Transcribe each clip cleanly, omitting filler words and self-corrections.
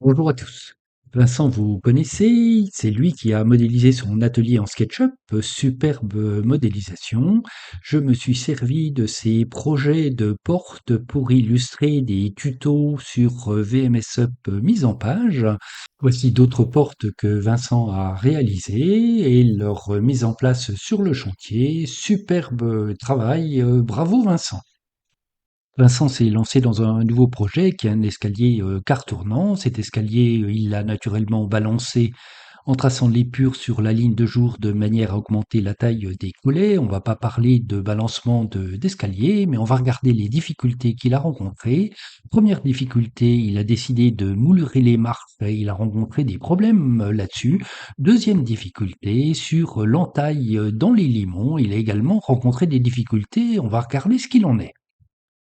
Bonjour à tous. Vincent, vous connaissez, c'est lui qui a modélisé son atelier en SketchUp, superbe modélisation. Je me suis servi de ses projets de portes pour illustrer des tutos sur VMS Up mis en page. Voici d'autres portes que Vincent a réalisées et leur mise en place sur le chantier. Superbe travail, bravo Vincent. Vincent s'est lancé dans un nouveau projet qui est un escalier quart tournant. Cet escalier, il l'a naturellement balancé en traçant l'épure sur la ligne de jour de manière à augmenter la taille des collets. On va pas parler de balancement d'escalier, mais on va regarder les difficultés qu'il a rencontrées. Première difficulté, il a décidé de moulerer les marches et il a rencontré des problèmes là-dessus. Deuxième difficulté, sur l'entaille dans les limons, il a également rencontré des difficultés. On va regarder ce qu'il en est.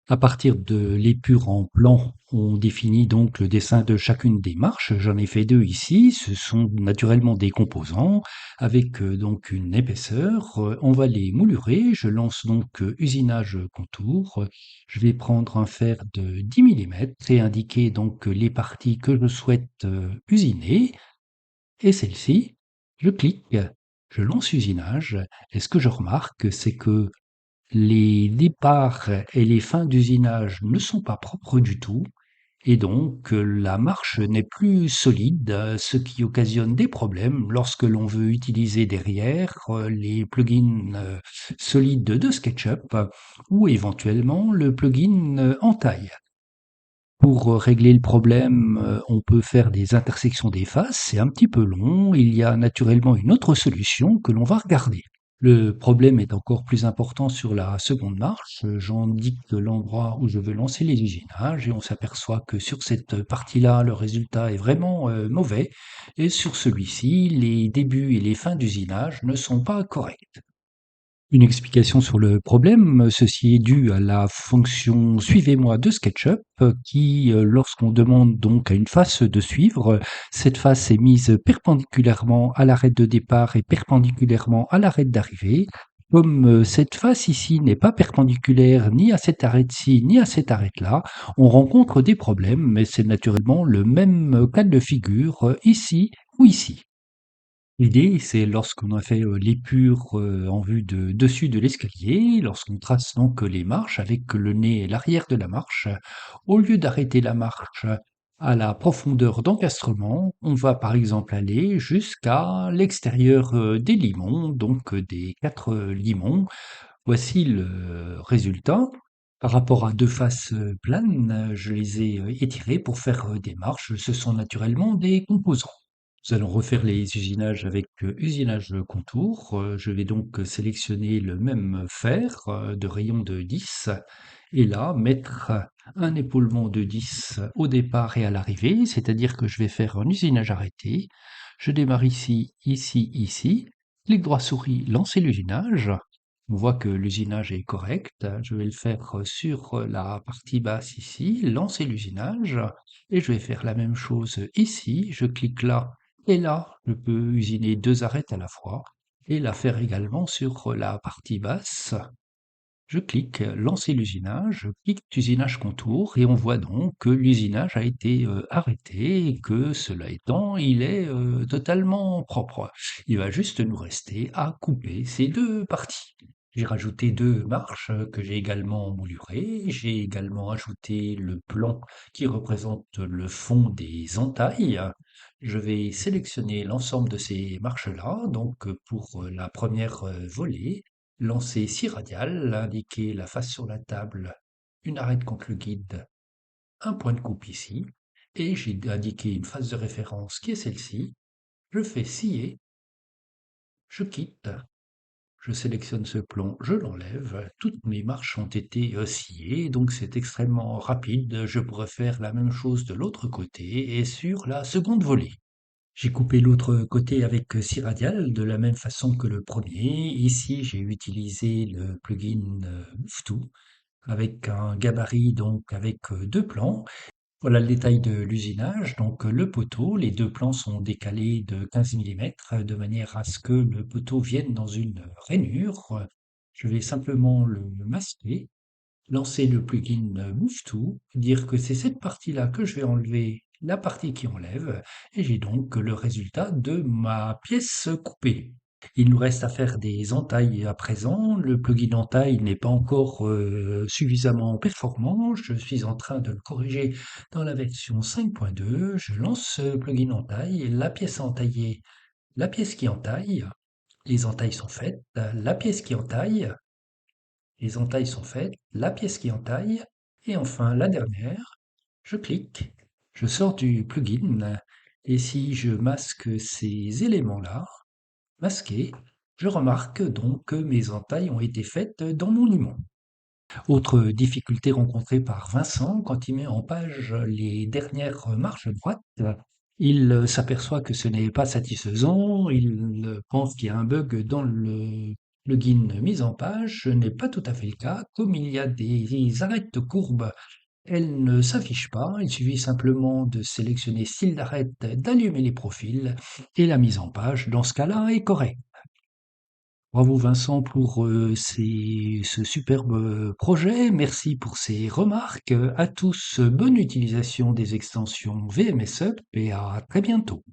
À partir de l'épure en plan, on définit donc le dessin de chacune des marches. J'en ai fait deux ici. Ce sont naturellement des composants avec donc une épaisseur. On va les moulurer. Je lance donc usinage contour. Je vais prendre un fer de 10 millimètres et indiquer donc les parties que je souhaite usiner. Et celle-ci, je clique, je lance usinage. Et ce que je remarque, c'est que les départs et les fins d'usinage ne sont pas propres du tout et donc la marche n'est plus solide, ce qui occasionne des problèmes lorsque l'on veut utiliser derrière les plugins solides de SketchUp ou éventuellement le plugin Entaille. Pour régler le problème, on peut faire des intersections des faces, c'est un petit peu long, il y a naturellement une autre solution que l'on va regarder. Le problème est encore plus important sur la seconde marche. J'indique l'endroit où je veux lancer les usinages et on s'aperçoit que sur cette partie-là, le résultat est vraiment mauvais. Et sur celui-ci, les débuts et les fins d'usinage ne sont pas corrects. Une explication sur le problème, ceci est dû à la fonction suivez-moi de SketchUp qui, lorsqu'on demande donc à une face de suivre, cette face est mise perpendiculairement à l'arête de départ et perpendiculairement à l'arête d'arrivée. Comme cette face ici n'est pas perpendiculaire ni à cette arête-ci ni à cette arête-là, on rencontre des problèmes, mais c'est naturellement le même cas de figure ici ou ici. L'idée, c'est lorsqu'on a fait, l'épure, en vue de dessus de l'escalier, lorsqu'on trace donc les marches avec le nez et l'arrière de la marche, au lieu d'arrêter la marche à la profondeur d'encastrement, on va par exemple aller jusqu'à l'extérieur, des limons, donc des 4 limons. Voici le résultat. Par rapport à 2 faces, planes, je les ai, étirées pour faire, des marches. Ce sont naturellement des composants. Nous allons refaire les usinages avec usinage contour. Je vais donc sélectionner le même fer de rayon de 10 et là mettre un épaulement de 10 au départ et à l'arrivée, c'est-à-dire que je vais faire un usinage arrêté. Je démarre ici, ici, ici. Clic droit souris, lancer l'usinage. On voit que l'usinage est correct. Je vais le faire sur la partie basse ici, lancer l'usinage. Et je vais faire la même chose ici. Je clique là et là, je peux usiner 2 arêtes à la fois et la faire également sur la partie basse. Je clique lancer l'usinage, je clique usinage contour et on voit donc que l'usinage a été arrêté et que cela étant, il est totalement propre. Il va juste nous rester à couper ces deux parties. J'ai rajouté deux marches que j'ai également moulurées. J'ai également ajouté le plan qui représente le fond des entailles. Je vais sélectionner l'ensemble de ces marches-là. Donc pour la première volée, lancer 6 radiales, indiquer la face sur la table, une arête contre le guide, un point de coupe ici, et j'ai indiqué une face de référence qui est celle-ci. Je fais scier, je quitte, je sélectionne ce plan, je l'enlève. Toutes mes marches ont été sciées, donc c'est extrêmement rapide. Je pourrais faire la même chose de l'autre côté et sur la seconde volée. J'ai coupé l'autre côté avec scie radiale de la même façon que le premier. Ici, j'ai utilisé le plugin Move2 avec un gabarit donc avec 2 plans. Voilà le détail de l'usinage. Donc le poteau, les 2 plans sont décalés de 15 millimètres de manière à ce que le poteau vienne dans une rainure. Je vais simplement le masquer, lancer le plugin Move2, dire que c'est cette partie-là que je vais enlever la partie qui enlève, et j'ai donc le résultat de ma pièce coupée. Il nous reste à faire des entailles à présent. Le plugin entaille n'est pas encore suffisamment performant. Je suis en train de le corriger dans la version 5.2. Je lance ce plugin entaille, la pièce entaillée, la pièce qui entaille. Les entailles sont faites, la pièce qui entaille, les entailles sont faites, la pièce qui entaille, et enfin la dernière, je clique, je sors du plugin, et si je masque ces éléments-là, masqués, je remarque donc que mes entailles ont été faites dans mon monument. Autre difficulté rencontrée par Vincent quand il met en page les dernières marches droites, il s'aperçoit que ce n'est pas satisfaisant, il pense qu'il y a un bug dans le plugin mise en page, ce n'est pas tout à fait le cas, comme il y a des arêtes courbes, elles ne s'affichent pas, il suffit simplement de sélectionner style d'arête, d'allumer les profils, et la mise en page dans ce cas-là est correcte. Bravo Vincent pour ce superbe projet. Merci pour ces remarques. À tous, bonne utilisation des extensions VMS Up et à très bientôt.